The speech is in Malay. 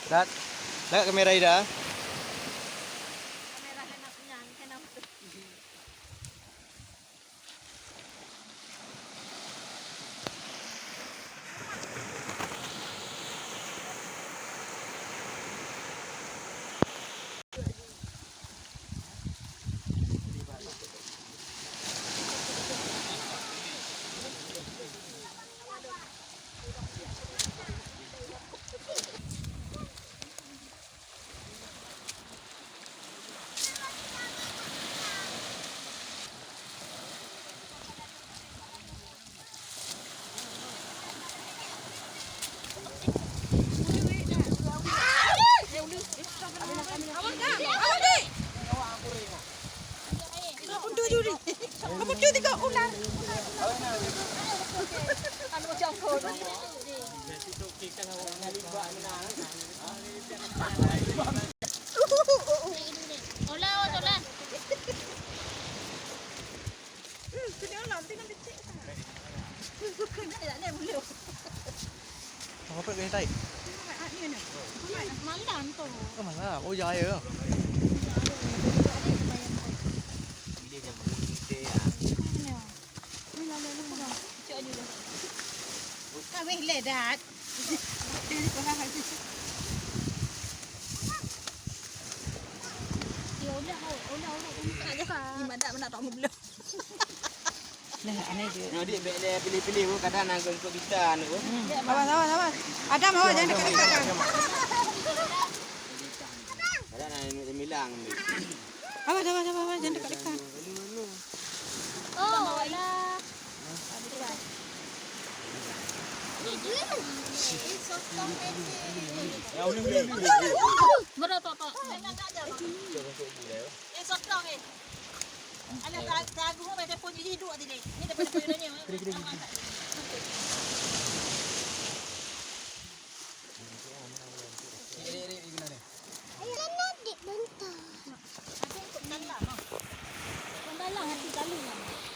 Dah. Dah kamera dah. Kamera hendak punya, hendak. Apa cái tay? Mana tu? Cái mà nó ôi dài rồi. Kami ledat. Nah, dia pilih-pilih kadang nak untuk kita ni. Awas. Adam, awas jangan dekat-dekat. Kadang nak milang ni. Awas, jangan dekat-dekat. Oh, lah. Ya, boleh. Berat tak? Sotong ni. Alah, tak aku mau telefon jadi duduk tadi. Ni dapat ni.